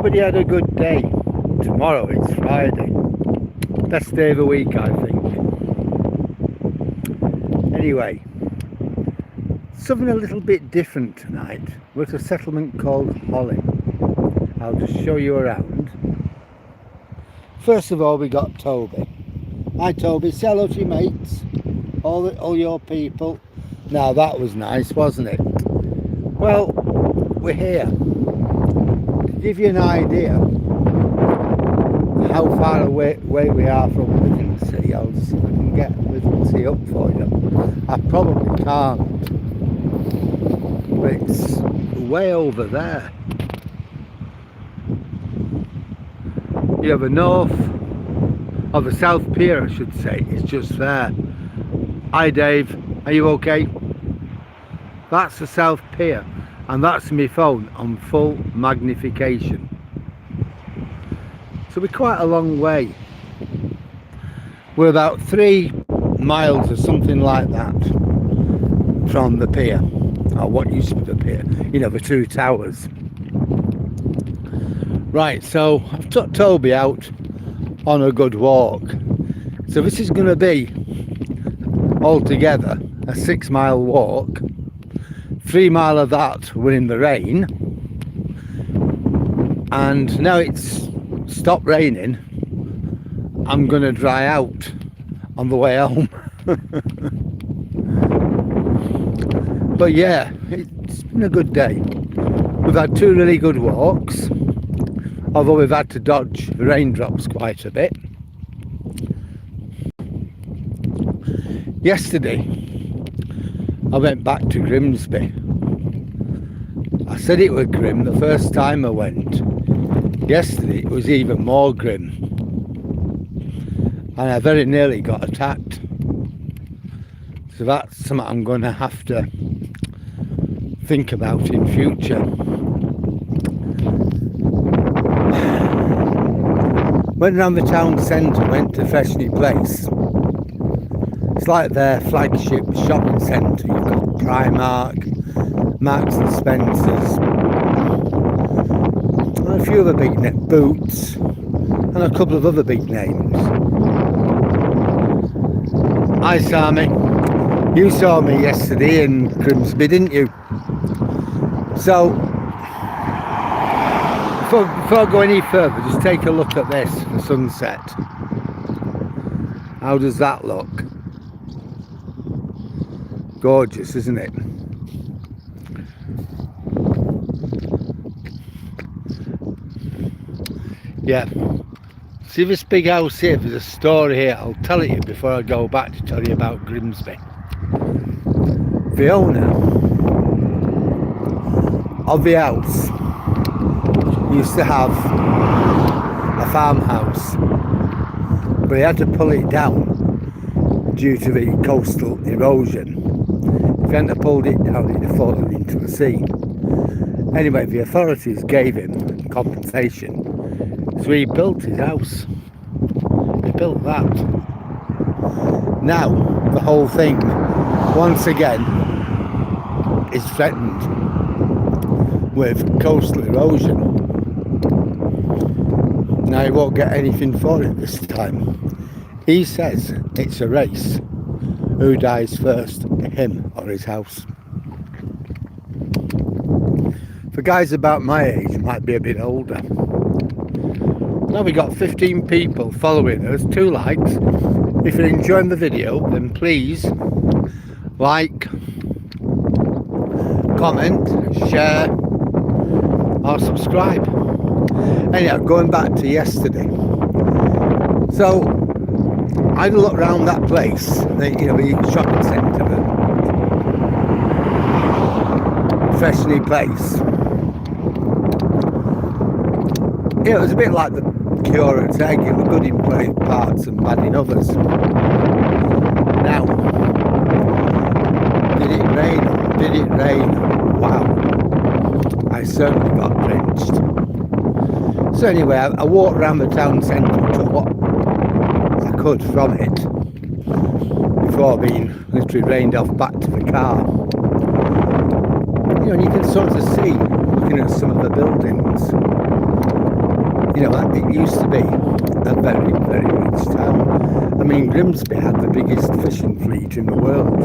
everybody had a good day. Tomorrow it's Friday. Best day of the week, I think. Anyway, something a little bit different tonight. We're at a settlement called Hollym. I'll just show you around. First of all, we got Toby. Hi Toby, say hello to your mates, all your people. Now that was nice, wasn't it? Well, we're here. To give you an idea how far away we are from Withernsea, I'll see if I can get Withernsea up for you. I probably can't, but it's way over there. You have a north, or the south pier I should say, it's just there. Hi Dave, are you okay? That's the south pier, and that's my phone on full magnification. So we're quite a long way. We're about 3 miles or something like that from the pier, or what used to be the pier, you know, the 2 towers. Right, so I've took Toby out on a good walk. So this is going to be altogether a 6-mile walk. 3 mile of that were in the rain, and now it's stopped raining. I'm going to dry out on the way home. But yeah, it's been a good day. We've had 2 really good walks, although we've had to dodge the raindrops quite a bit. Yesterday I went back to Grimsby. I said it was grim the first time I went. Yesterday it was even more grim, and I very nearly got attacked. So that's something I'm going to have to think about in future. Went around the town centre, went to Withernsea Place. It's like their flagship shopping centre. You've got Primark, Marks and Spencer's, and a few other big Boots, and a couple of other big names. Hi Sammy, you saw me yesterday in Grimsby, didn't you? So, before I go any further, just take a look at this, the sunset. How does that look? Gorgeous, isn't it? Yeah. See this big house here? There's a story here. I'll tell it you before I go back to tell you about Grimsby. The owner of the house used to have a farmhouse, but he had to pull it down due to the coastal erosion. If he hadn't pulled it down, it'd have fallen into the sea. Anyway, the authorities gave him compensation, so he built his house. He built that. Now, the whole thing, once again, is threatened with coastal erosion. Now he won't get anything for it this time. He says it's a race. Who dies first, him or his house? For guys about my age, might be a bit older. Now we got 15 people following us, 2 likes. If you're enjoying the video, then please like, comment, share or subscribe. Anyhow, going back to yesterday. So I had a look around that place, the shopping centre, Withernsea Place. It was a bit like the curate's egg. It was good in parts and bad in others. Now, did it rain? Did it rain? Wow, I certainly got drenched. So anyway, I walked around the town centre, took what I could from it before being literally rained off back to the car. You know, and you can sort of see, looking at some of the buildings, You know, it used to be a very, very rich town. I mean, Grimsby had the biggest fishing fleet in the world.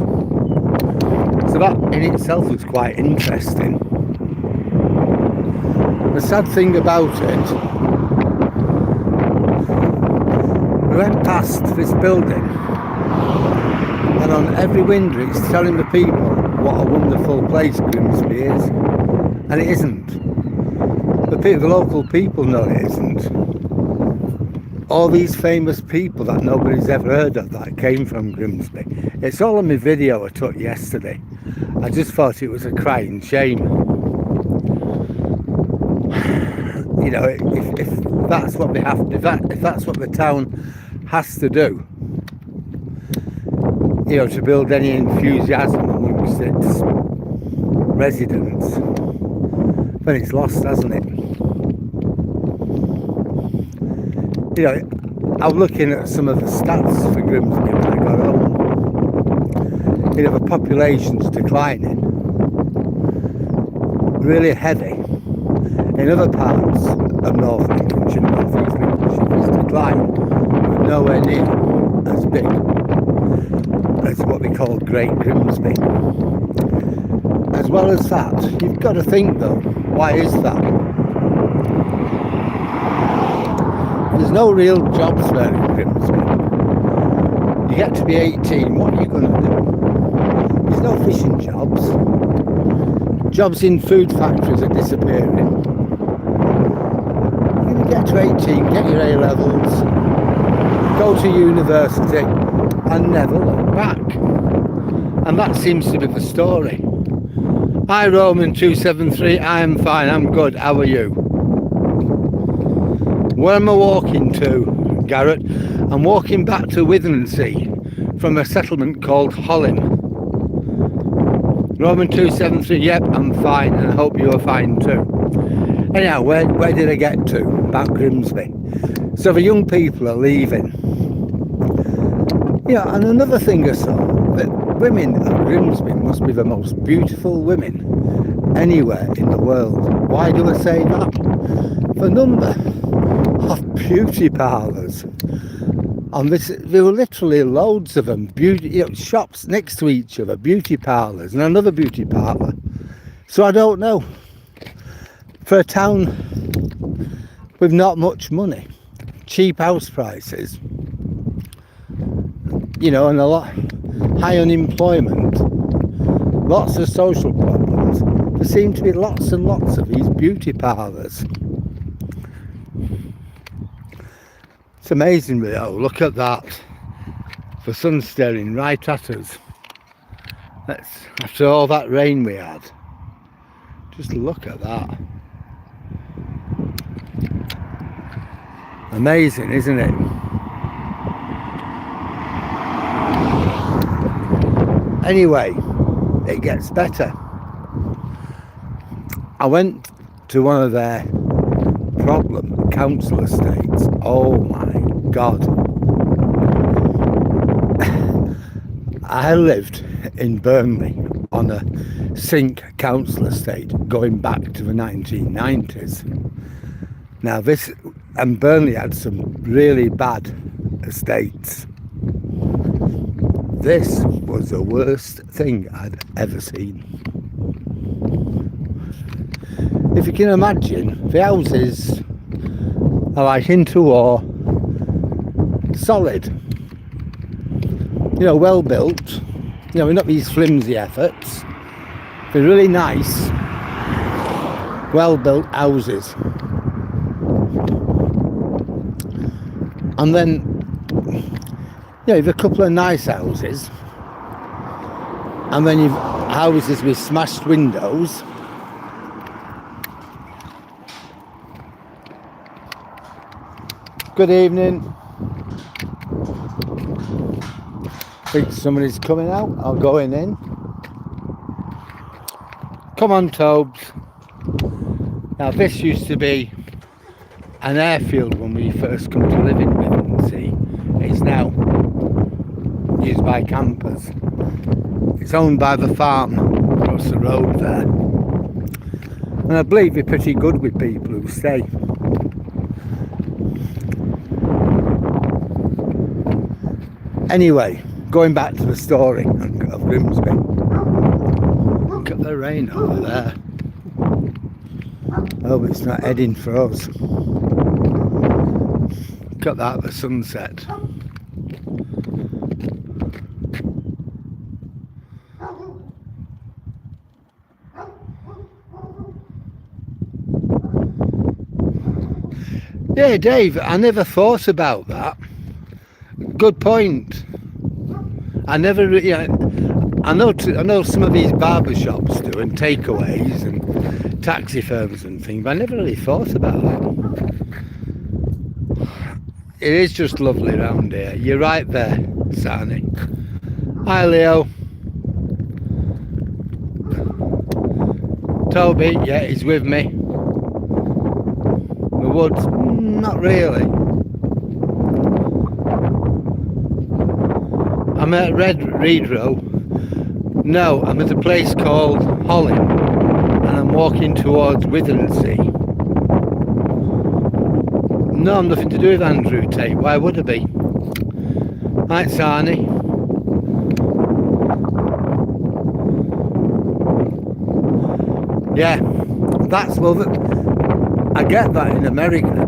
So that in itself was quite interesting. The sad thing about it, we went past this building, and on every window it's telling the people what a wonderful place Grimsby is, and it isn't. The local people know it isn't. All these famous people that nobody's ever heard of that came from Grimsby. It's all in my video I took yesterday. I just thought it was a crying shame. You know, if that's what they have, if that's what the town has to do, you know, to build any enthusiasm amongst its residents, then it's lost, hasn't it? You know, I'm looking at some of the stats for Grimsby when I got home. You know, the population's declining, really heavy. In other parts of North Lincolnshire, North East Lincolnshire, it's declined, but nowhere near as big as what we call Great Grimsby. As well as that, you've got to think though, why is that? There's no real jobs there in Grimsby. You get to be 18, what are you going to do? There's no fishing jobs. Jobs in food factories are disappearing. You're going to get to 18, get your A-levels, go to university and never look back. And that seems to be the story. Hi Roman 273, I am fine, I'm good, how are you? Where am I walking to, Garrett? I'm walking back to Withernsea from a settlement called Hollym. Roman 273, yep, I'm fine, and I hope you are fine too. Anyhow, where did I get to? About Grimsby. So the young people are leaving. Yeah, and another thing I saw, that women at Grimsby must be the most beautiful women anywhere in the world. Why do I say that? The number of beauty parlours. And there were literally loads of them, shops next to each other, beauty parlours, and another beauty parlour. So I don't know. For a town with not much money, cheap house prices, you know, and a lot high unemployment, lots of social problems, there seem to be lots and lots of these beauty parlours. It's amazing, really. Oh, look at that. The sun's staring right at us. After all that rain we had, just look at that. Amazing, isn't it? Anyway, it gets better. I went to one of their problem council estates. Oh my God. I lived in Burnley on a sink council estate going back to the 1990s. Now and Burnley had some really bad estates. This was the worst thing I'd ever seen. If you can imagine, the houses are like interwar, solid, you know, well built, you know, not these flimsy efforts. They're really nice, well built houses. And then, you know, you've a couple of nice houses, and then you've houses with smashed windows. Good evening. I think somebody's coming out. I'll go in. Come on, Tobes. Now, this used to be an airfield when we first come to live in Withernsea. It's now used by campers. It's owned by the farm across the road there. And I believe they're pretty good with people who stay. Anyway, going back to the story of Grimsby. Look at the rain over there. Oh, it's not heading for us. Look at that, the sunset. Yeah, Dave, I never thought about that. Good point. I never, I know some of these barber shops do, and takeaways and taxi firms and things, but I never really thought about that. It is just lovely around here. You're right there, Sani. Hi, Leo. Toby, yeah, he's with me. The woods, not really. I'm at Redrow. No, I'm at a place called Hollym, and I'm walking towards Withernsea. No, I'm nothing to do with Andrew Tate. Why would I be? Right, Sani. Yeah, that's I get that in America.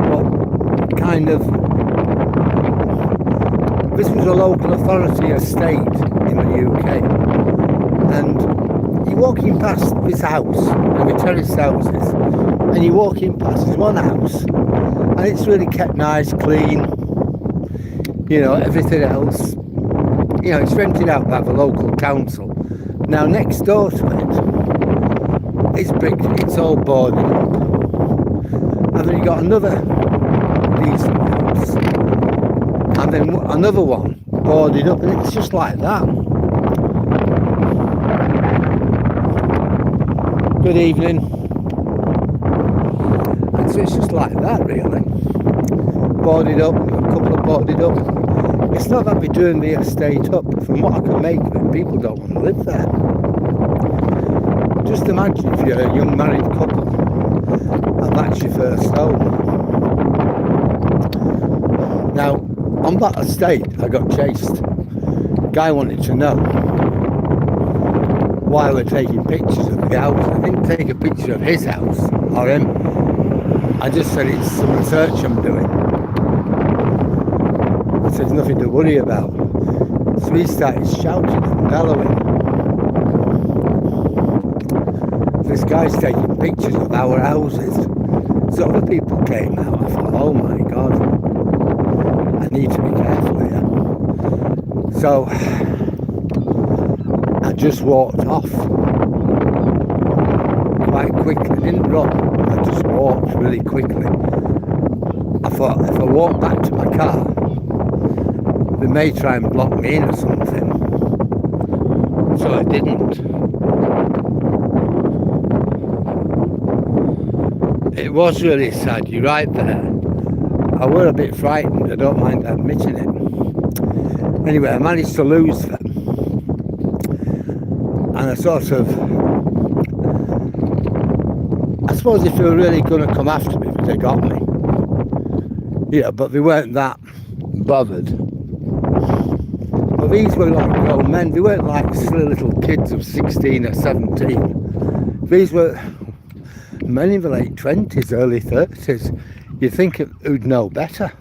But kind of, this was a local authority estate in the UK, and you're walking past this house, and the terraced houses, and you're walking past this one house, and it's really kept nice, clean, everything else, it's rented out by the local council. Now next door to it, it's brick, it's all boarded up, and then you got another decent house, and then another one boarded up, and it's just like that. Good evening. And so it's just like that, really. Boarded up, a couple of boarded up. It's not that we're doing the estate up. From what I can make of it, people don't want to live there. Just imagine if you're a young married couple and that's your first home. Now, on that estate, I got chased. Guy wanted to know why we're taking pictures of the house. I didn't take a picture of his house or him. I just said it's some research I'm doing. I said there's nothing to worry about. So he started shouting and bellowing. This guy's taking pictures of our houses. So other people came out. I thought, oh my God, I need to be careful here. So I just walked off quite quickly. I didn't run, I just walked really quickly. I thought if I walk back to my car, they may try and block me in or something. So I didn't. It was really sad, you're right there. I were a bit frightened, I don't mind admitting it. Anyway, I managed to lose them. And I suppose if they were really going to come after me, they got me. But they weren't that bothered. But these were like grown men, they weren't like silly little kids of 16 or 17. These were men in the late 20s, early 30s. You'd think who'd know better.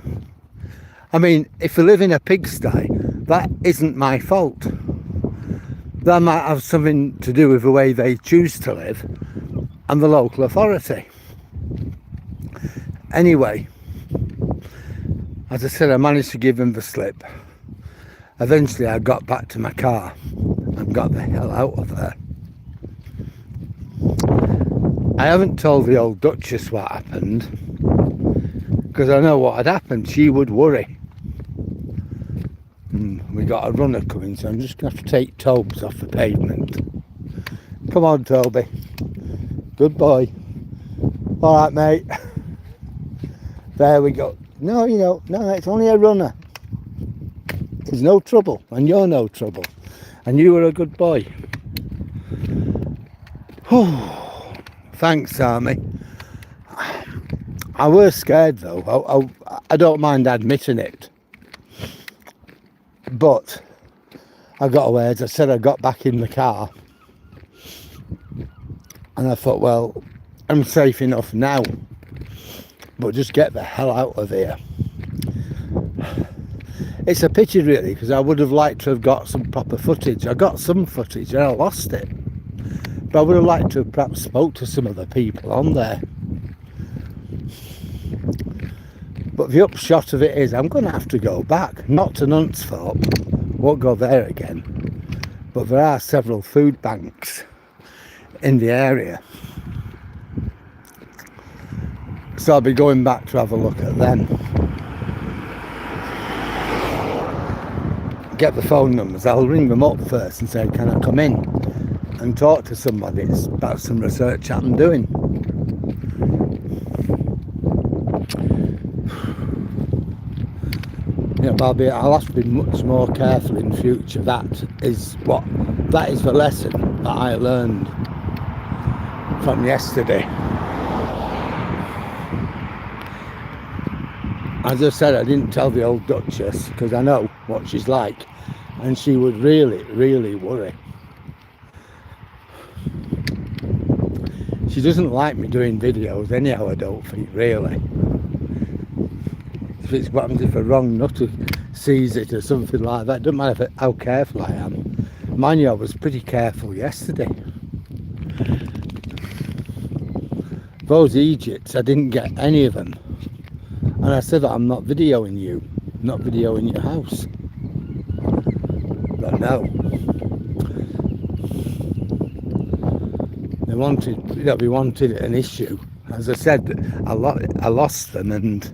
I mean, if they live in a pigsty, that isn't my fault. That might have something to do with the way they choose to live and the local authority. Anyway, as I said, I managed to give them the slip. Eventually I got back to my car and got the hell out of there. I haven't told the old Duchess what happened, because I know what had happened. She would worry. We got a runner coming, so I'm just going to have to take Tobes off the pavement. Come on, Toby. Good boy. All right, mate. There we go. No, no, it's only a runner. There's no trouble, and you're no trouble. And you were a good boy. Thanks, Army. I was scared, though. I don't mind admitting it. But I got away, as I said, I got back in the car and I thought, well, I'm safe enough now, but just get the hell out of here. It's a pity really, because I would have liked to have got some proper footage. I got some footage and I lost it, but I would have liked to have perhaps spoke to some of the people on there. But the upshot of it is I'm going to have to go back, not to Nunsthorpe, won't go there again, but there are several food banks in the area, so I'll be going back to have a look at them. Get the phone numbers. I'll ring them up first and say, can I come in and talk to somebody about some research I'm doing. Yeah, I'll have to be much more careful in future. That is the lesson that I learned from yesterday. As I said, I didn't tell the old Duchess because I know what she's like, and she would really, really worry. She doesn't like me doing videos anyhow, I don't think, really. If it's what happens if a wrong nutter sees it or something like that, it doesn't matter how careful I am. Mind you, I was pretty careful yesterday. Those Egypts, I didn't get any of them. And I said that I'm not videoing you, not videoing your house. But no. They wanted an issue. As I said, I lost them, and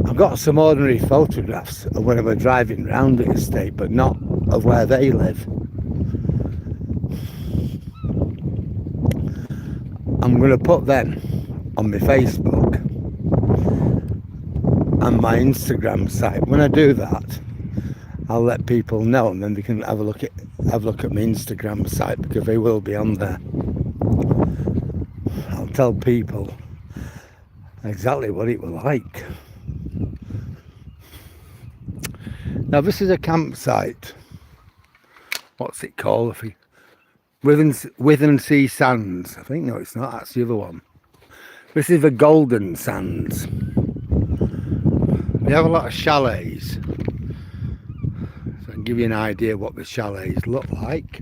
I've got some ordinary photographs of when I was driving around the estate, but not of where they live. I'm going to put them on my Facebook and my Instagram site. When I do that, I'll let people know, and then they can have a look at my Instagram site, because they will be on there. I'll tell people exactly what it was like. Now this is a campsite. What's it called? Withernsea Sands. I think, no, it's not. That's the other one. This is the Golden Sands. They have a lot of chalets. So I can give you an idea what the chalets look like.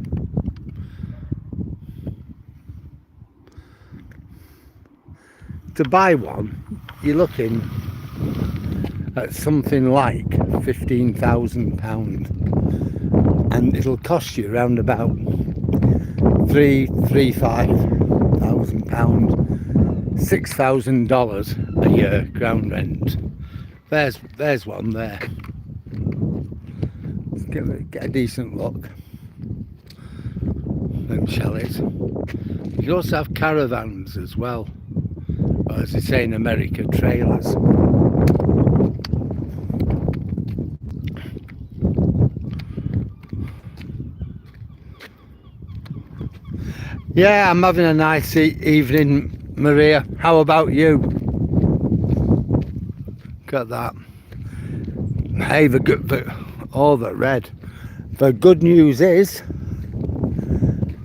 To buy one, you're looking at something like £15,000, and it'll cost you around about £5,000, $6,000 a year ground rent. There's one there. Let's get a decent look. Them chalets. You also have caravans as well, or as they say in America, trailers. Yeah, I'm having a nice evening, Maria. How about you? Got that. Hey, all the red. The good news is,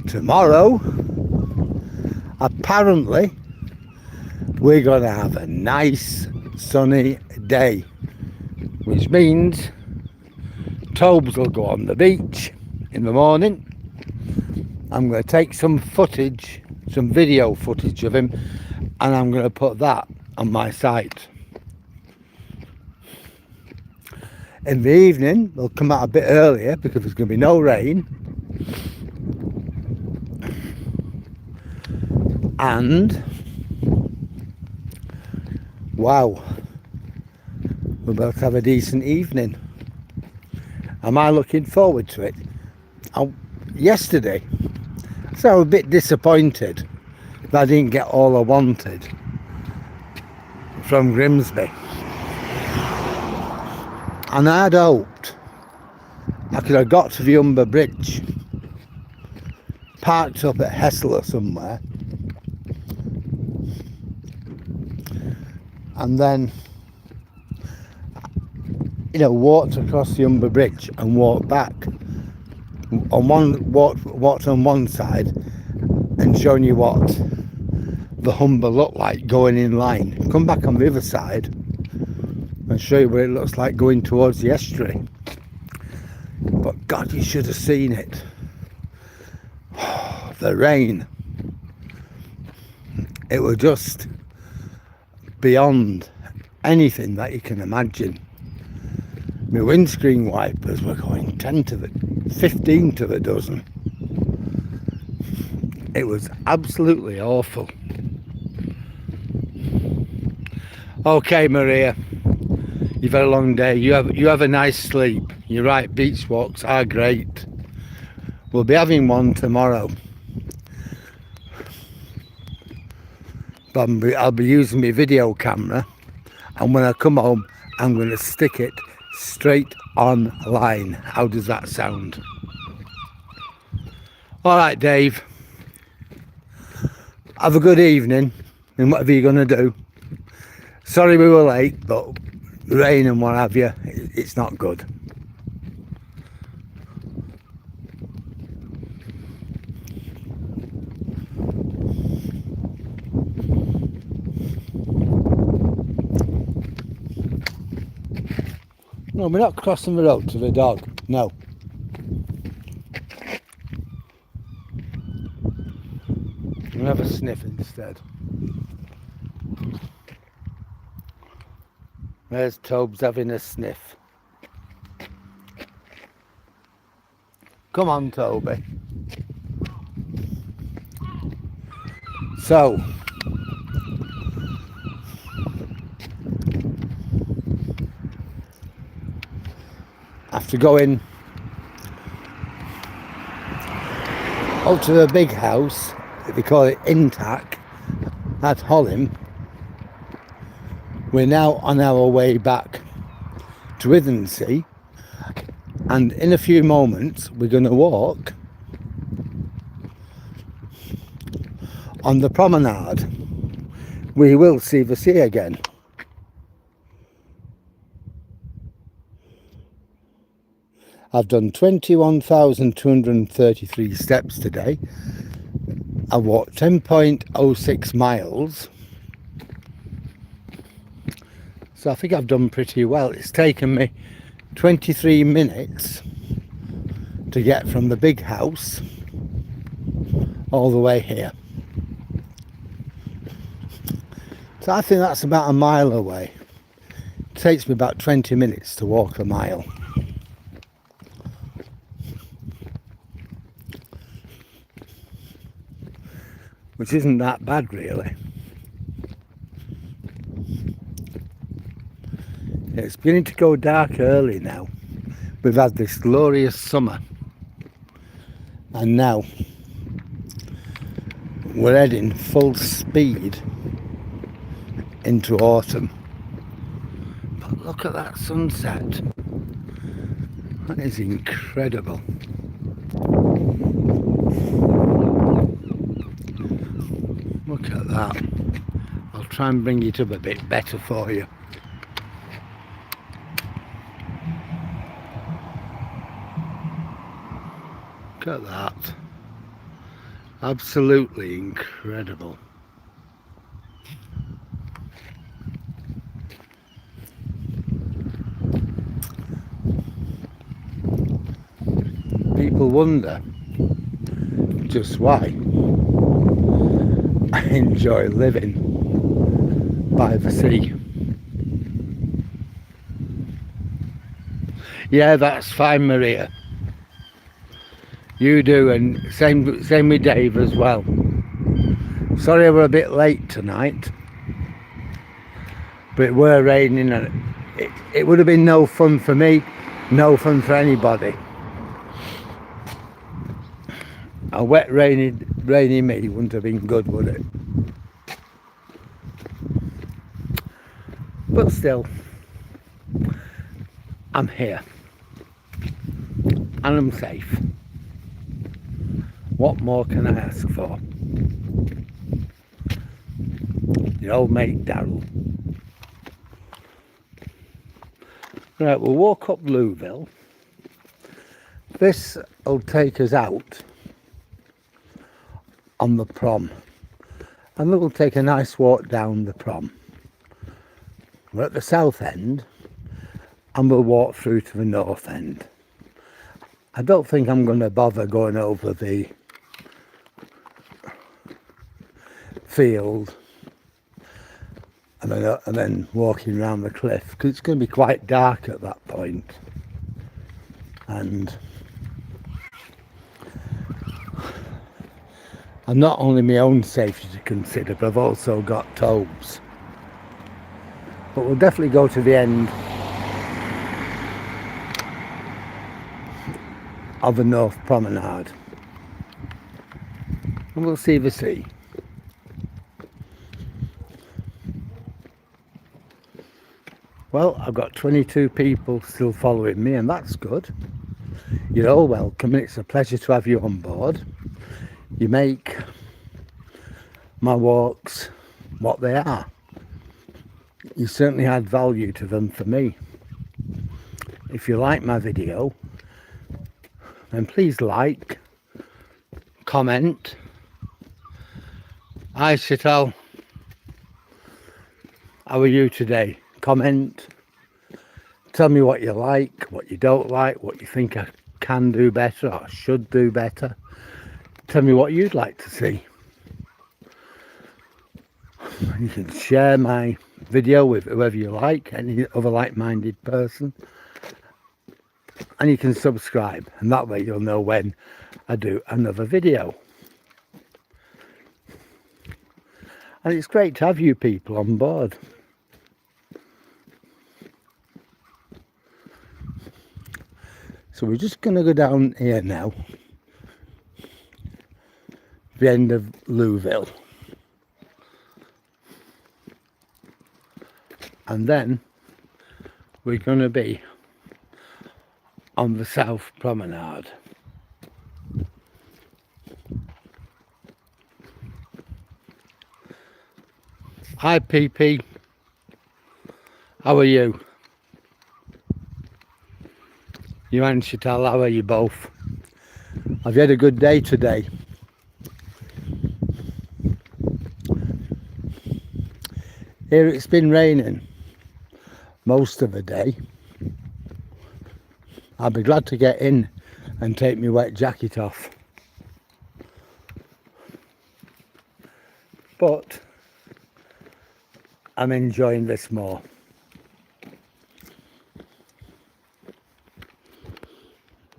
tomorrow, apparently, we're going to have a nice sunny day, which means Tobes will go on the beach in the morning. I'm going to take some footage, some video footage of him, and I'm going to put that on my site. In the evening, they'll come out a bit earlier because there's going to be no rain. And, wow, we're about to have a decent evening. Am I looking forward to it? Yesterday, so I was a bit disappointed that I didn't get all I wanted from Grimsby. And I'd hoped I could have got to the Humber Bridge, parked up at Hessel or somewhere, and then you know, walked across the Humber Bridge and walked back walked on one side and shown you what the Humber looked like going in line, come back on the other side and show you what it looks like going towards the estuary. But God, you should have seen it. The rain, it was just beyond anything that you can imagine. My windscreen wipers were going 15 to the dozen. It was absolutely awful. Okay, Maria, you've had a long day. You have a nice sleep. You're right, beach walks are great. We'll be having one tomorrow. But I'll be using my video camera, and when I come home I'm going to stick it straight online. How does that sound? Alright, Dave, have a good evening in whatever you're going to do. Sorry we were late, but rain and what have you, it's not good. No, we're not crossing the road to the dog, no. We'll have a sniff instead. There's Tobes having a sniff. Come on, Toby. So, after going up to the big house, they call it Intac, at Hollym, we're now on our way back to Withernsea, and in a few moments we're going to walk on the promenade. We will see the sea again. I've done 21,233 steps today. I walked 10.06 miles. So I think I've done pretty well. It's taken me 23 minutes to get from the big house all the way here. So I think that's about a mile away. It takes me about 20 minutes to walk a mile. Which isn't that bad, really. It's beginning to go dark early now. We've had this glorious summer, and now we're heading full speed into autumn. But look at that sunset. That is incredible. Look at that. I'll try and bring it up a bit better for you. Look at that. Absolutely incredible. People wonder just why I enjoy living by the sea. Yeah, that's fine, Maria. You do, and same with Dave as well. Sorry we're a bit late tonight, but it were raining, and it would have been no fun for me, no fun for anybody. A wet, rainy me wouldn't have been good, would it? But still, I'm here, and I'm safe. What more can I ask for? Your old mate Daryl. Right, we'll walk up Louisville. This will take us out on the prom. And then we'll take a nice walk down the prom. We're at the south end and we'll walk through to the north end. I don't think I'm going to bother going over the field and then walking around the cliff, because it's going to be quite dark at that point. And I've not only my own safety to consider, but I've also got Tobes. But we'll definitely go to the end of the North Promenade and we'll see the sea. Well, I've got 22 people still following me, and that's good. You're all welcome, and it's a pleasure to have you on board. You make my walks what they are. You certainly add value to them for me. If you like my video, then please like, comment. Hi Chital, how are you today? Comment, tell me what you like, what you don't like, what you think I can do better or should do better. Tell me what you'd like to see. You can share my video with whoever you like, any other like-minded person, and you can subscribe, and that way you'll know when I do another video. And it's great to have you people on board. So we're just going to go down here now, the end of Louisville, and then we're going to be on the South Promenade. Hi PP, how are you? You and Chital, how are you both? Have you had a good day today? Here it's been raining most of the day. I'll be glad to get in and take my wet jacket off. But I'm enjoying this more.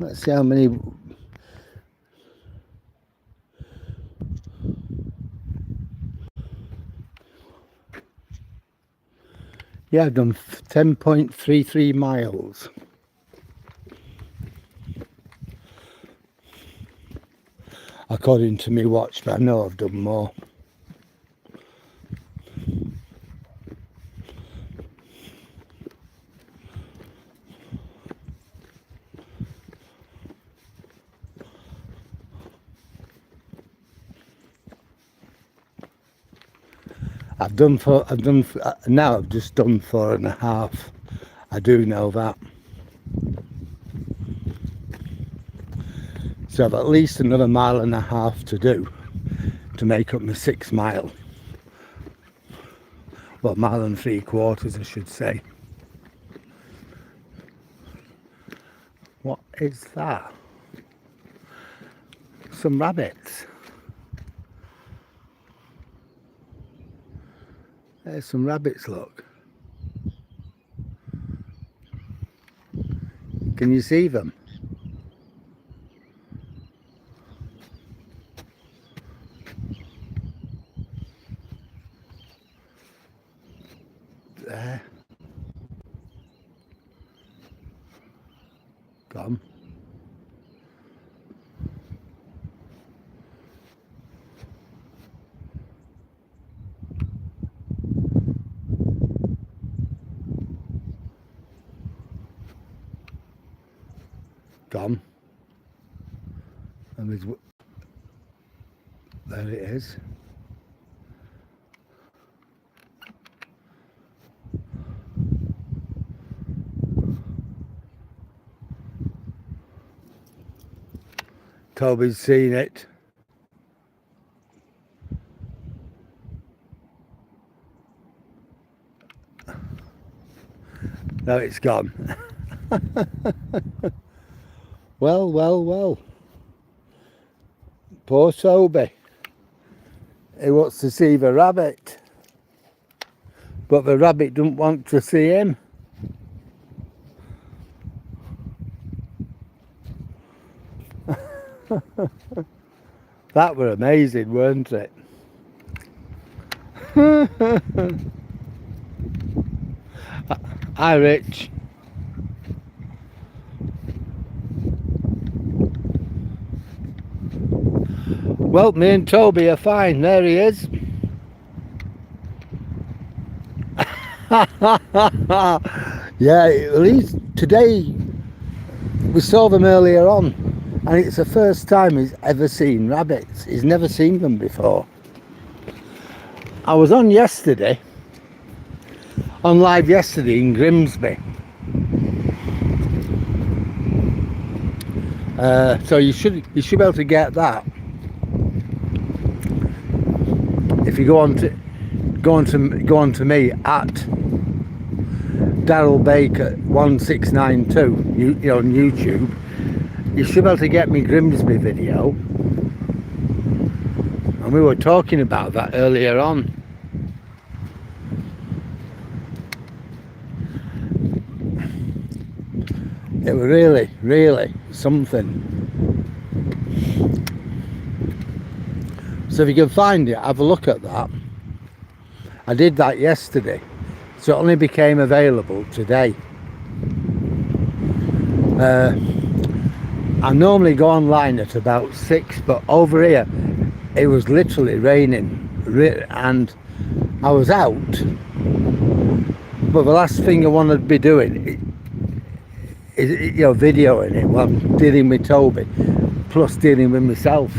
Let's see how many. Yeah, I've done 10.33 miles. According to my watch, but I know I've done more. I've just done 4.5. I do know that. So I've at least another 1.5 miles to do to make up my 6 mile. Well, 1.75 miles, I should say. What is that? Some rabbits. There's some rabbits, look. Can you see them? There. Gone. Gone. And there it is. Toby's seen it. No, it's gone. Well, well, well. Poor Toby. He wants to see the rabbit. But the rabbit doesn't want to see him. That were amazing, weren't it? Hi, Rich. Well, me and Toby are fine. There he is. Yeah, at least today we saw them earlier on, and it's the first time he's ever seen rabbits. He's never seen them before. I was on live yesterday in Grimsby. So you should be able to get that if you go on to me at Daryl Baker 1692 on YouTube. You should be able to get me Grimsby video, and we were talking about that earlier on. It was really, really something. So if you can find it, have a look at that. I did that yesterday, so it only became available today. I normally go online at about 6, but over here it was literally raining, and I was out. But the last thing I wanted to be doing is videoing it while I'm dealing with Toby, plus dealing with myself.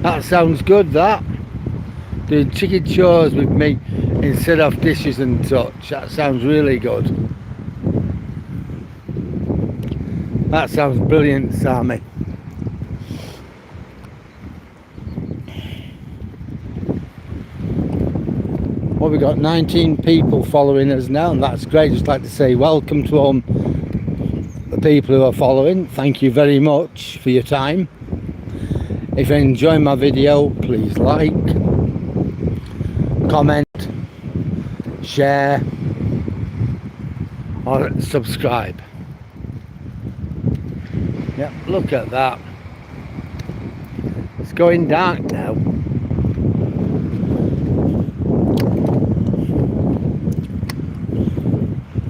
That sounds good, that. Doing chicken chores with me instead of dishes and such. That sounds really good. That sounds brilliant, Sammy. Well, we've got 19 people following us now, and that's great. Just like to say welcome to all the people who are following. Thank you very much for your time. If you enjoy my video, please like, comment, share or subscribe. Yep, look at that. It's going dark now.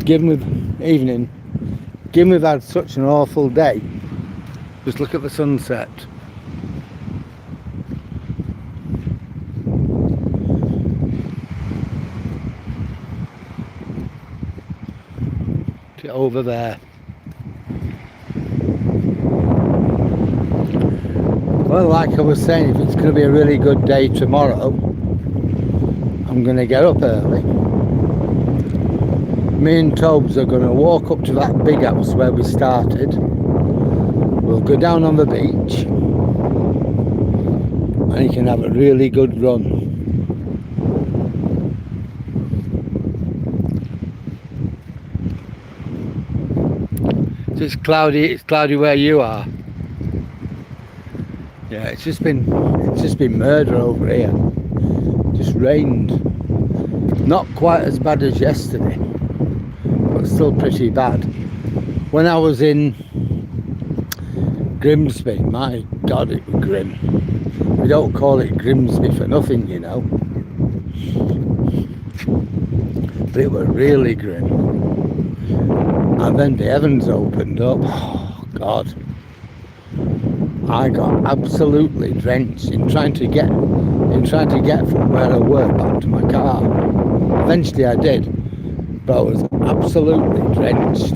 Given we've had such an awful day, just look at the sunset. Get over there. Well, like I was saying, if it's going to be a really good day tomorrow, I'm going to get up early. Me and Tobes are going to walk up to that big house where we started. We'll go down on the beach and you can have a really good run. So it's cloudy where you are. Yeah, it's just been murder over here. Just rained. Not quite as bad as yesterday, but still pretty bad. When I was in Grimsby, my God, it was grim. We don't call it Grimsby for nothing, you know. But it was really grim. And then the heavens opened up. Oh God. I got absolutely drenched in trying to get from where I were back to my car. Eventually I did, but I was absolutely drenched.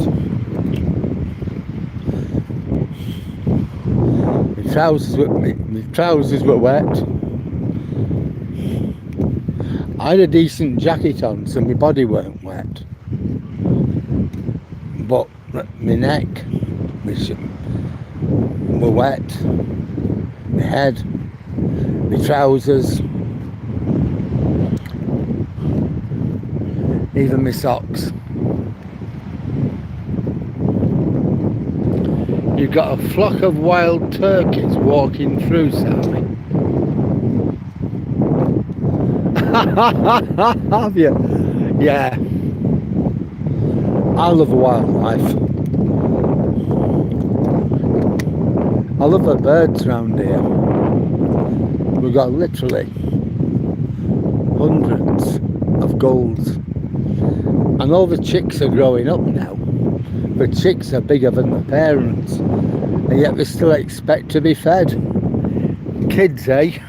My trousers were wet. I had a decent jacket on so my body weren't wet, but my neck were wet, my head, my trousers, even my socks. You've got a flock of wild turkeys walking through, Sammy. Have you? Yeah. I love wildlife. I love the birds around here. We've got literally hundreds of gulls. And all the chicks are growing up now. The chicks are bigger than the parents. And yet they still expect to be fed. Kids, eh?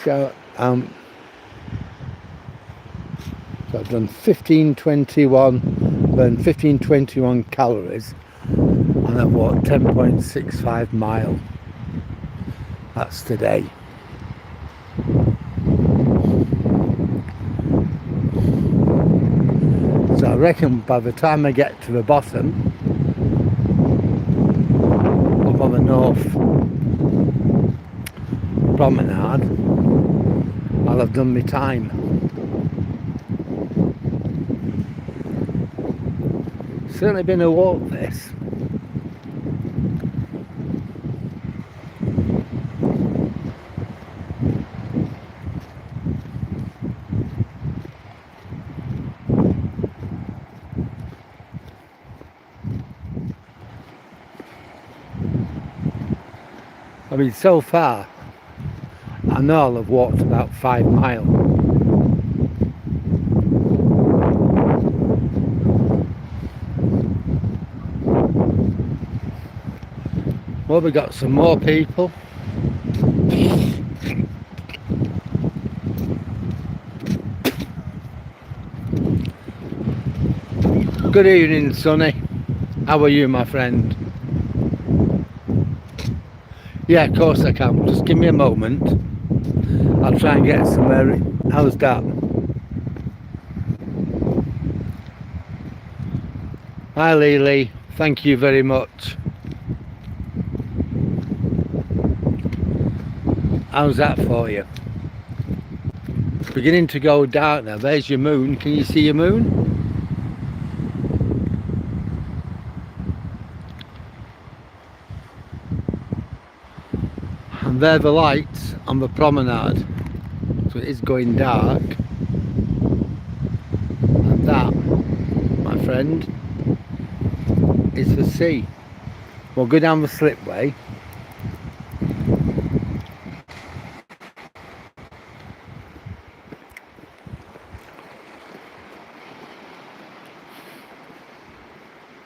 So I've done 1521, burned 1521 calories, and I've walked 10.65 mile. That's today. So I reckon by the time I get to the bottom, up on the North Promenade, I'll have done my time. Certainly been a walk, this. I mean, so far, I know I'll have walked about 5 miles. Well, we got some more people. Good evening, Sonny. How are you, my friend? Yeah, of course I can. Just give me a moment. I'll try and get somewhere. How's that? Hi, Lily. Thank you very much. How's that for you? It's beginning to go dark now. There's your moon. Can you see your moon? And there are the lights on the promenade. So it is going dark. And that, my friend, is the sea. We'll go down the slipway.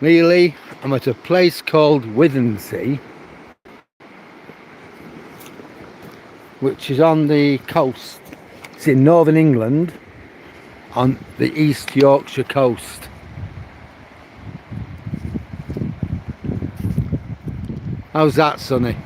Really, I'm at a place called Withernsea, which is on the coast. It's in northern England, on the East Yorkshire coast. How's that, Sonny?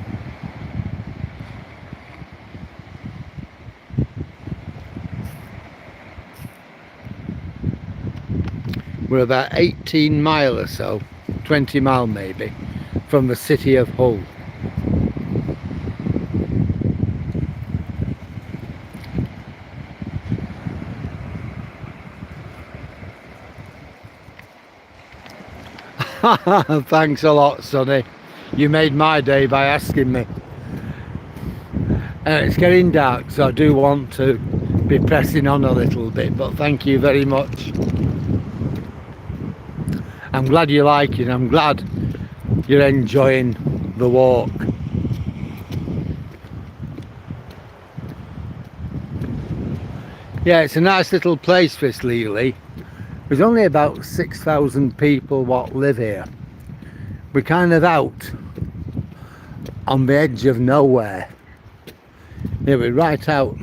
We're about 18 mile or so, 20 mile maybe, from the city of Hull. Thanks a lot, Sonny. You made my day by asking me. It's getting dark, so I do want to be pressing on a little bit, but thank you very much. I'm glad you like it. I'm glad you're enjoying the walk. Yeah, it's a nice little place, this Lely. There's only about 6,000 people what live here. We're kind of out on the edge of nowhere. Yeah, we're right out.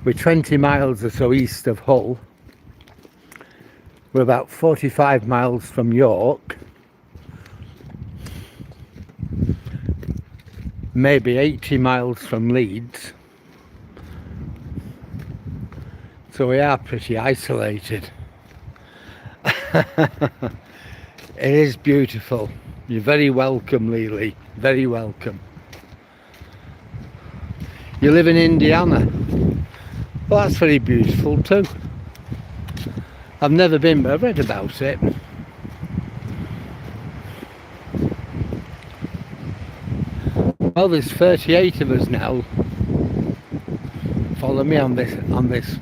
We're 20 miles or so east of Hull. We're about 45 miles from York, maybe 80 miles from Leeds, so we are pretty isolated. It is beautiful. You're very welcome, Lily, very welcome. You live in Indiana? Well, that's very beautiful too. I've never been, but I've read about it. Well, there's 38 of us now. Follow me on this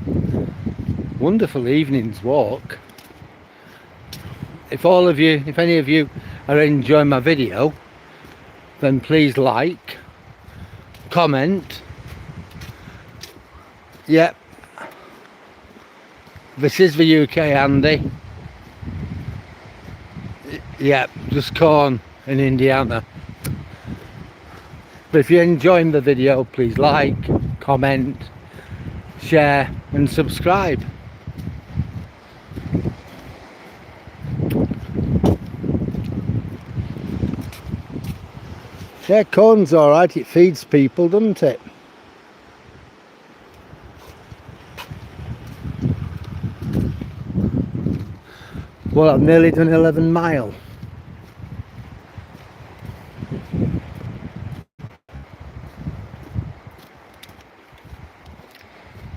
wonderful evening's walk. If any of you are enjoying my video, then please like, comment. Yep. This is the UK, Andy. Yep, just corn in Indiana. But if you're enjoying the video, please like, comment, share and subscribe. Yeah, corn's alright, it feeds people, doesn't it? Well, I've nearly done 11 miles.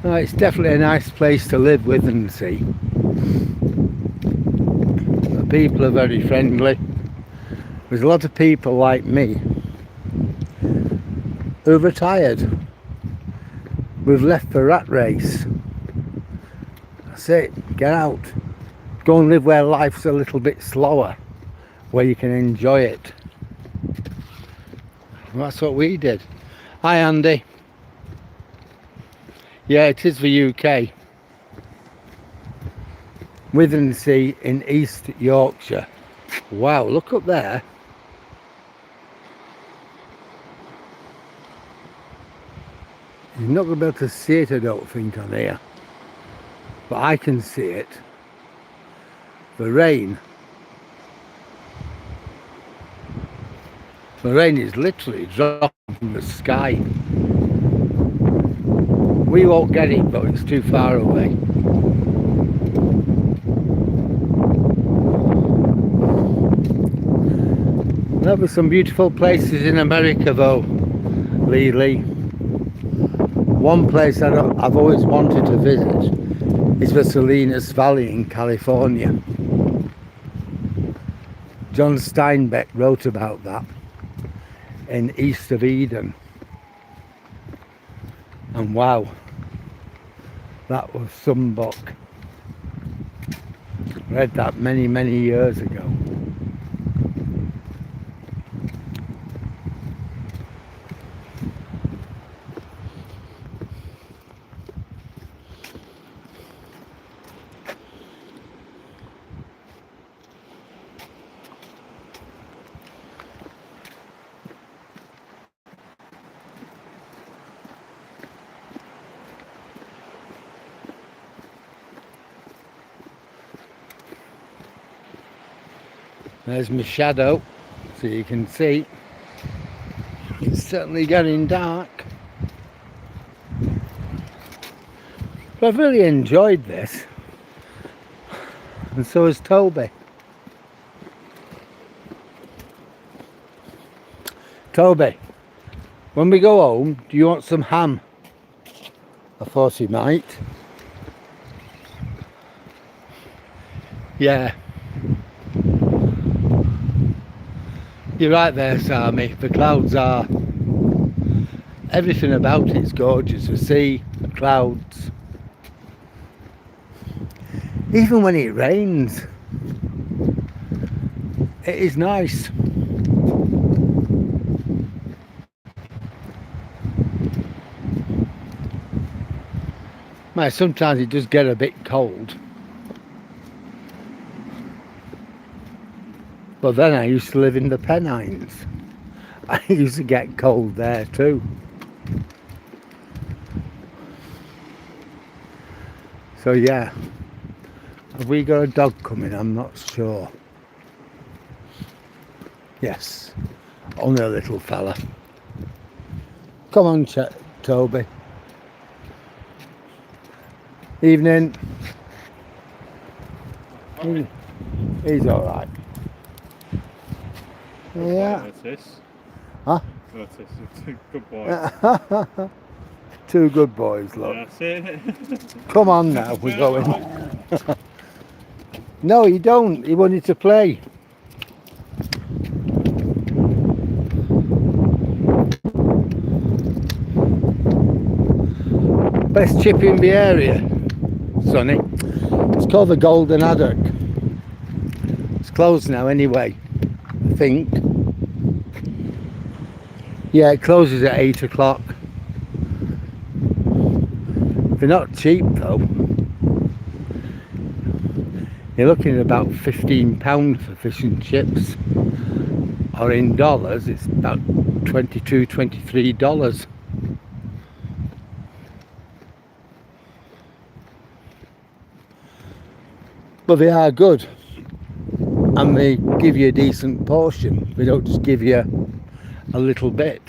Oh, it's definitely a nice place to live, Withernsea. The people are very friendly. There's a lot of people like me who are retired. We've left the rat race. That's it, get out. Go and live where life's a little bit slower, where you can enjoy it. Well, that's what we did. Hi, Andy. Yeah, it is the UK. Withernsea in East Yorkshire. Wow, look up there. You're not going to be able to see it, I don't think, on here. But I can see it. The rain. The rain is literally dropping from the sky. We won't get it, but it's too far away. There were some beautiful places in America though, Lee. One place I've always wanted to visit is the Salinas Valley in California. John Steinbeck wrote about that in East of Eden. And wow, that was some book. Read that many years ago. There's my shadow, so you can see it's certainly getting dark. But I've really enjoyed this, and so has Toby. Toby, when we go home, do you want some ham? I thought he might. Yeah. You're right there, Sammy. The clouds are... everything about it's gorgeous. The sea, the clouds. Even when it rains, it is nice. Sometimes it does get a bit cold. But then I used to live in the Pennines. I used to get cold there too. So yeah, Have we got a dog coming? I'm not sure. Yes, only a little fella. Come on, Toby. Evening. He's all right. Yeah. Huh? Good boy. Two good boys, look. That's it. Come on now, we're going. No, he don't. He wanted to play. Best chip in the area, Sonny. It's called the Golden Haddock. It's closed now anyway, I think. Yeah, it closes at 8 o'clock. They're not cheap though. You're looking at about £15 for fish and chips. Or in dollars, it's about $22, $23. But they are good. And they give you a decent portion. They don't just give you a little bit.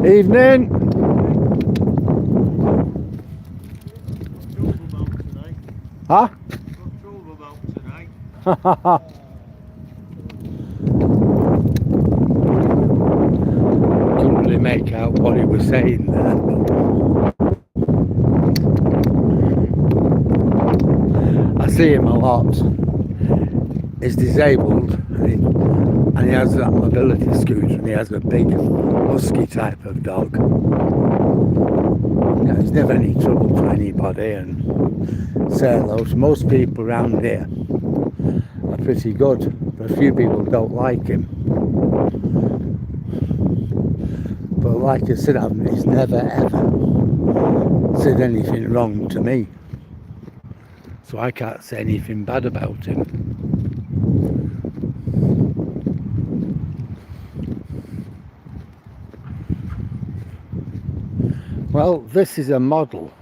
Evening. Huh? Couldn't really make out what he was saying there. I see him a lot. He's disabled and he has that mobility scooter and he has a big husky type of dog. Yeah, he's never any trouble for anybody and say hello to most people around here are pretty good, but a few people don't like him. But like I said, he's never ever said anything wrong to me, so I can't say anything bad about him. Well, this is a model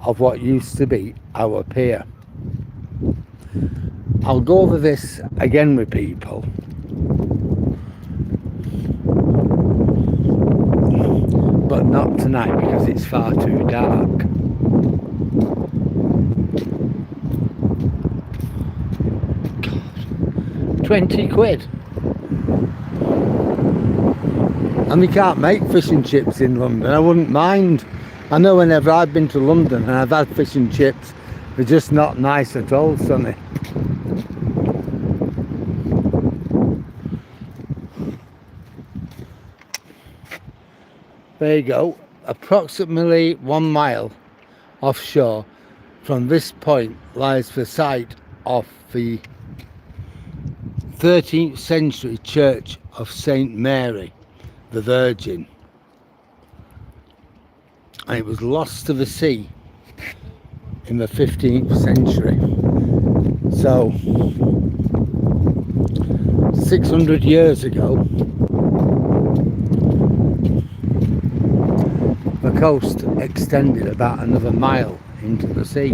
of what used to be our pier. I'll go over this again with people. But not tonight because it's far too dark. God, 20 quid. And we can't make fish and chips in London. I wouldn't mind. I know whenever I've been to London and I've had fish and chips, they're just not nice at all, Sonny. There you go. Approximately 1 mile offshore from this point lies the site of the 13th century church of St. Mary the Virgin, and it was lost to the sea in the 15th century. So 600 years ago the coast extended about another mile into the sea.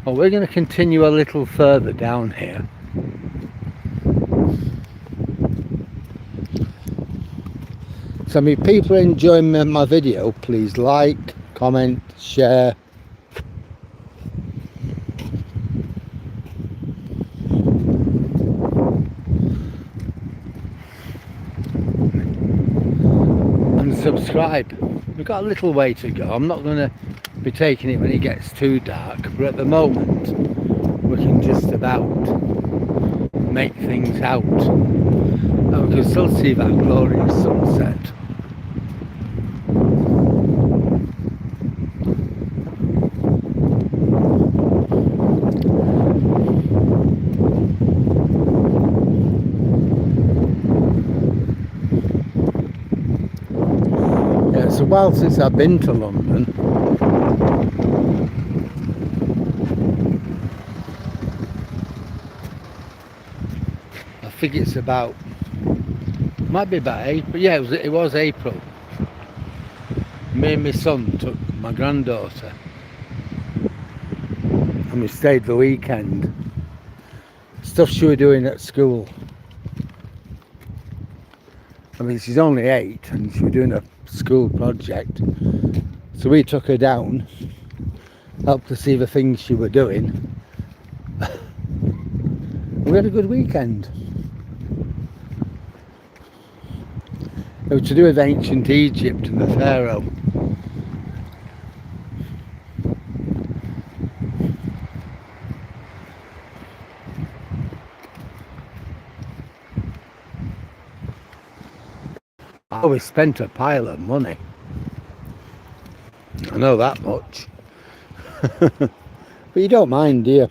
Well, we're going to continue a little further down here. So if people are enjoying my video, please like, comment, share. subscribe. We've got a little way to go. I'm not going to be taking it when it gets too dark, but at the moment we can just about make things out, and we can still see that glorious sunset. Yeah, it's a while since I've been to London. I think it's about, might be about April. Yeah, it was April. Me and my son took my granddaughter and we stayed the weekend. Stuff she was doing at school. I mean, she's only 8 and she was doing a school project. So we took her down, helped her see the things she was doing. We had a good weekend. It was to do with ancient Egypt and the Pharaoh. I always spent a pile of money. I know that much. But you don't mind, do you?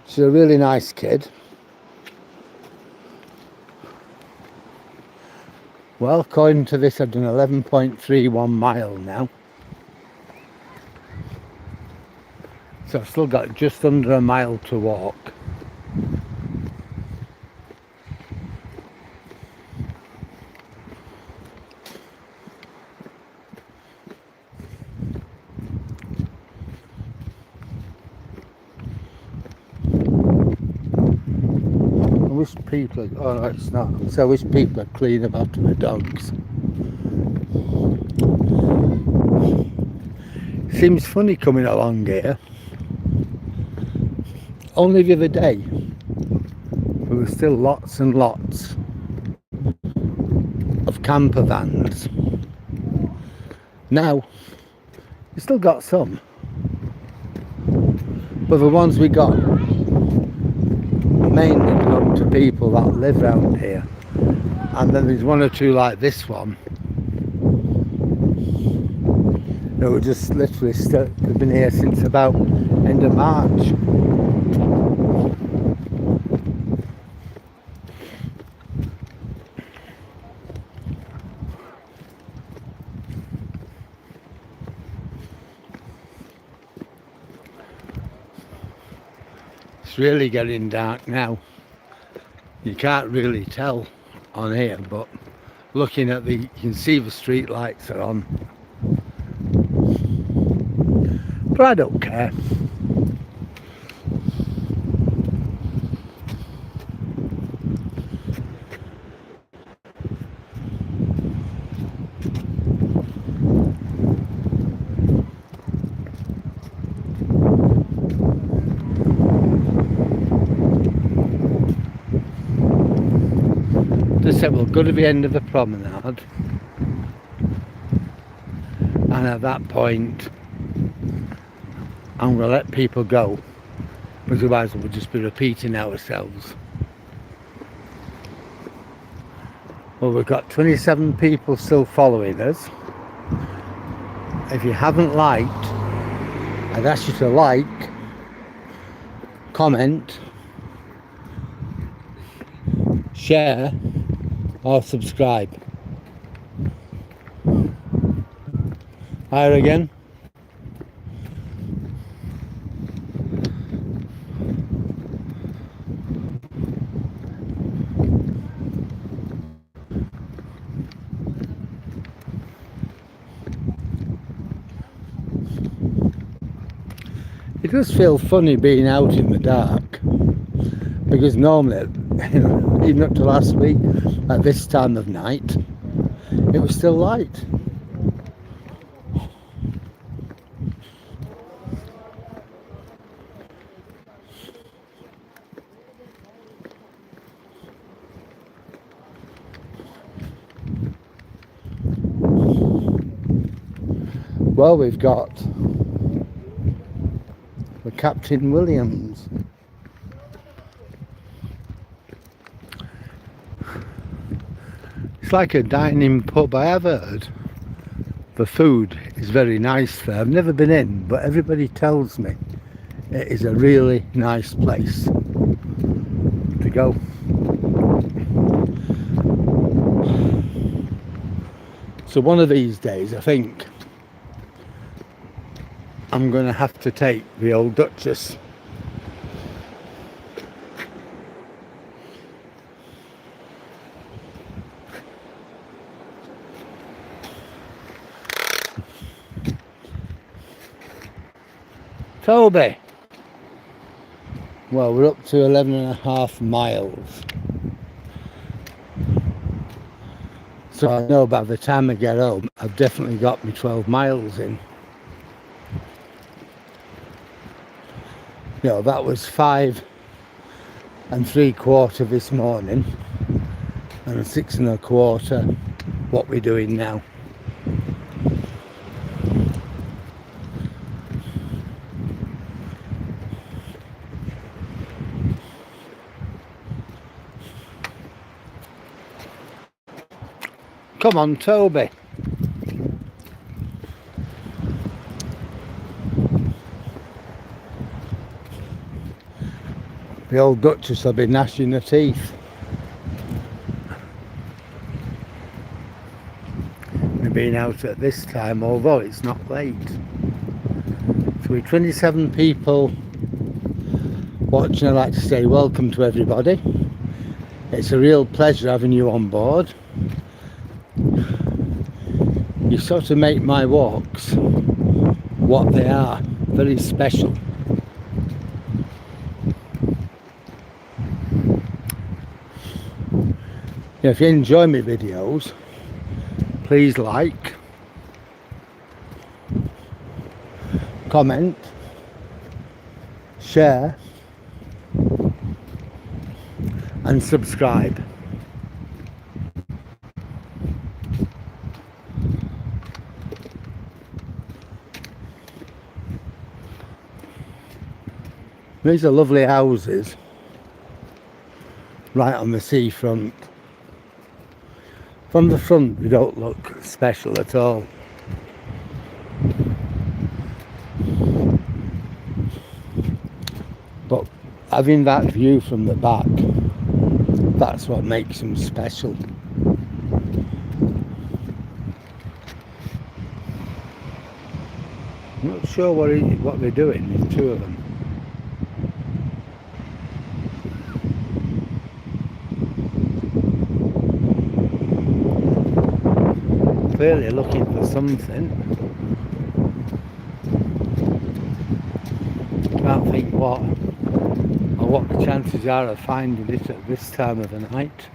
She's a really nice kid. Well, according to this, I've done 11.31 mile now. So I've still got just under a mile to walk. I wish people, oh no, it's not. So I wish people would clean up after the dogs. Seems funny coming along here. Only the other day, there were still lots and lots of camper vans. Now, we still got some. But the ones we got mainly belong to people that live around here, and then there's one or two like this one that were just literally have been here since about end of March. It's really getting dark now. You can't really tell on here, but looking at you can see the street lights are on. But I don't care. Just said we'll go to the end of the promenade, and at that point I'm going to let people go, because otherwise we'll just be repeating ourselves. Well, we've got 27 people still following us. If you haven't liked, I'd ask you to like, comment, share or subscribe. Higher again. It does feel funny being out in the dark, because normally, even up to last week at this time of night, it was still light. well, we've got the Captain Williams. It's like a dining pub. I have heard the food is very nice there. I've never been in, but everybody tells me it is a really nice place to go. So one of these days, I think I'm going to have to take the old Duchess. Toby! Well, we're up to 11.5 miles. So I know by the time I get home, I've definitely got me 12 miles in. You know, that was 5 3/4 this morning, and 6 1/4 what we're doing now. Come on, Toby. The old Duchess will be gnashing her teeth. We've been out at this time, although it's not late. So we're 27 people watching. I'd like to say welcome to everybody. It's a real pleasure having you on board. You sort of make my walks what they are, very special. If you enjoy my videos, please like, comment, share and subscribe. These are lovely houses right on the seafront. From the front they don't look special at all. But having that view from the back, that's what makes them special. I'm not sure what they're doing, there's two of them. Clearly looking for something. Can't think what, or what the chances are of finding it at this time of the night.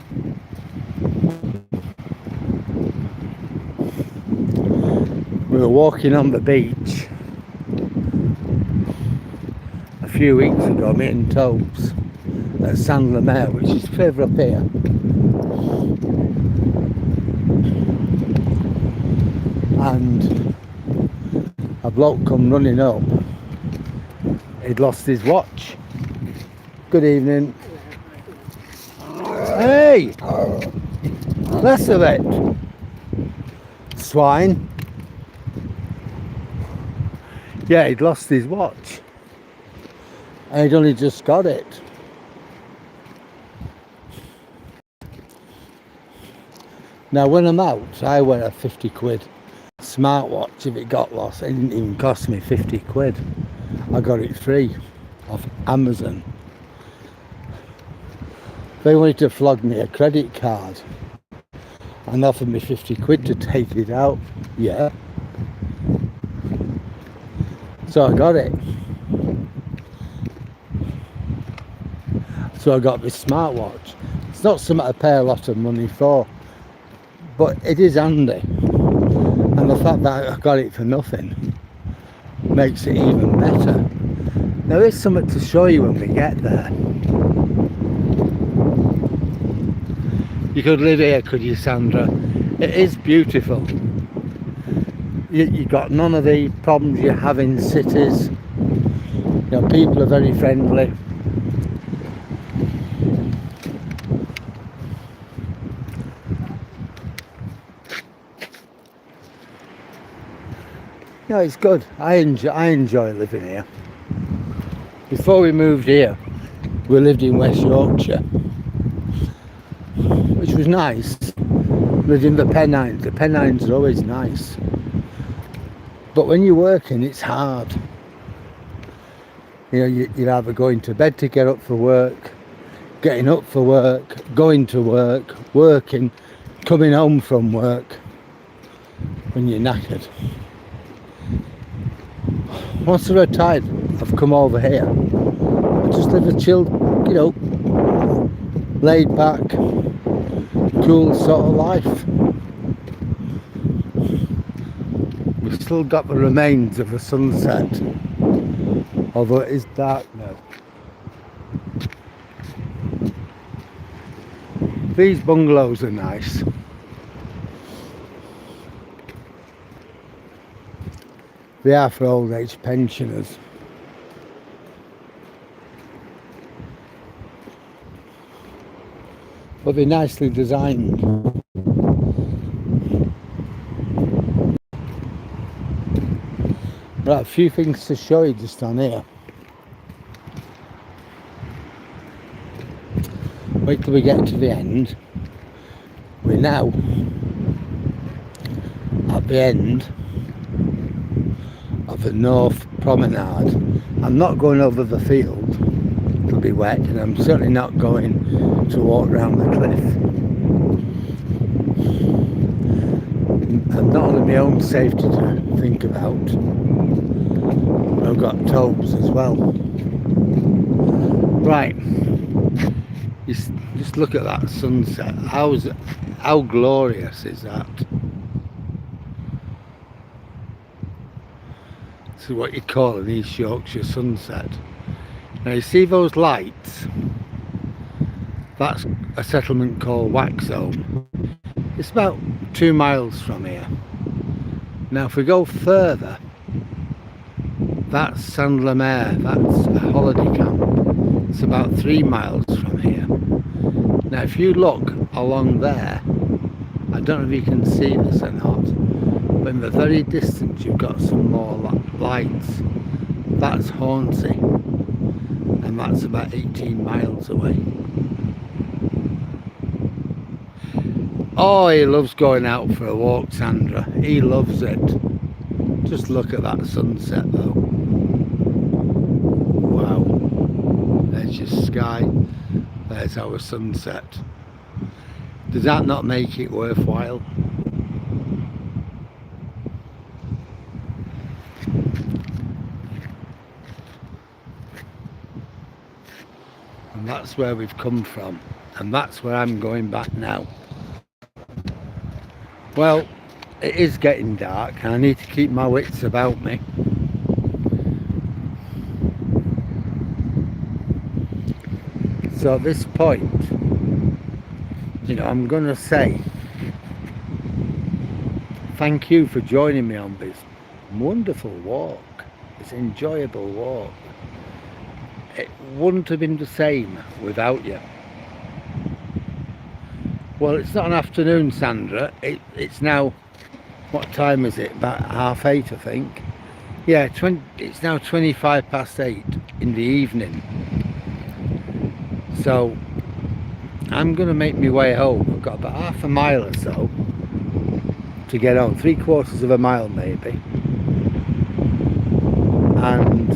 We were walking on the beach a few weeks ago, me and Tobes, at Saint-Lemaire, which is further up here. And a bloke come running up. He'd lost his watch. Good evening. Hey! Less of it. Swine. Yeah, he'd lost his watch. And he'd only just got it. Now when I'm out, I wear a 50 quid smartwatch. If it got lost, it didn't even cost me 50 quid. I got it free off Amazon. They wanted to flog me a credit card and offered me 50 quid to take it out. Yeah. So I got it. So I got this smartwatch. It's not something I pay a lot of money for, but it is handy. And the fact that I got it for nothing makes it even better. There is something to show you when we get there. You could live here, could you, Sandra? It is beautiful. You got none of the problems you have in cities. You know, people are very friendly. No, it's good. I enjoy living here. Before we moved here, we lived in West Yorkshire, which was nice. Lived in the Pennines. The Pennines are always nice. But when you're working, it's hard. You know, you're either going to bed to get up for work, getting up for work, going to work, working, coming home from work when you're knackered. Once I retired, I've come over here. I just live a chilled, you know, laid back, cool sort of life. We've still got the remains of a sunset, although it is dark now. These bungalows are nice. They are for old age pensioners. But they're nicely designed. Right, a few things to show you just on here. Wait till we get to the end. We're now at the end of the North Promenade. I'm not going over the field, it'll be wet, and I'm certainly not going to walk around the cliff. I've not only my own safety to think about, but I've got Tobes as well. Right, just look at that sunset. How glorious is that? This is what you call an East Yorkshire sunset. Now you see those lights? That's a settlement called Waxholm. It's about 2 miles from here. Now if we go further, that's Saint-Lemaire, that's a holiday camp. It's about 3 miles from here. Now if you look along there, I don't know if you can see this or not, but in the very distance you've got some more lights. That's Hornsey, and that's about 18 miles away. Oh, he loves going out for a walk, Sandra. He loves it. Just look at that sunset though. Wow. There's your sky. There's our sunset. Does that not make it worthwhile? And that's where we've come from. And that's where I'm going back now. Well, it is getting dark and I need to keep my wits about me. So at this point, you know, I'm going to say thank you for joining me on this wonderful walk, this enjoyable walk. It wouldn't have been the same without you. Well, it's not an afternoon, Sandra. It's now, what time is it? About 8:30, I think. Yeah, it's now 8:25 in the evening. So, I'm going to make my way home. I've got about half a mile or so to get home. 3/4 of a mile maybe. And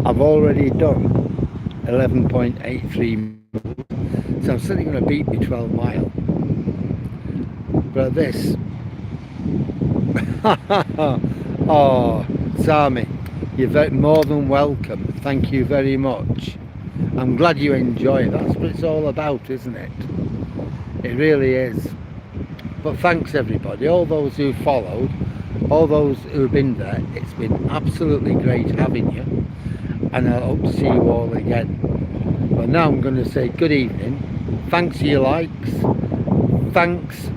I've already done 11.83, so I'm certainly going to beat me 12 mile. But this, oh, Sami, you're more than welcome. Thank you very much. I'm glad you enjoy it. That's what it's all about, isn't it? It really is. But thanks everybody, all those who followed, all those who have been there. It's been absolutely great having you, and I hope to see you all again. But now I'm going to say good evening. Thanks for your likes. Thanks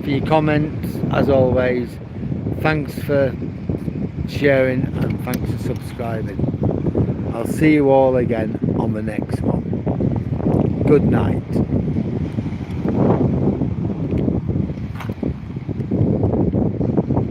for your comments, as always. Thanks for sharing and thanks for subscribing. I'll see you all again on the next one. Good night.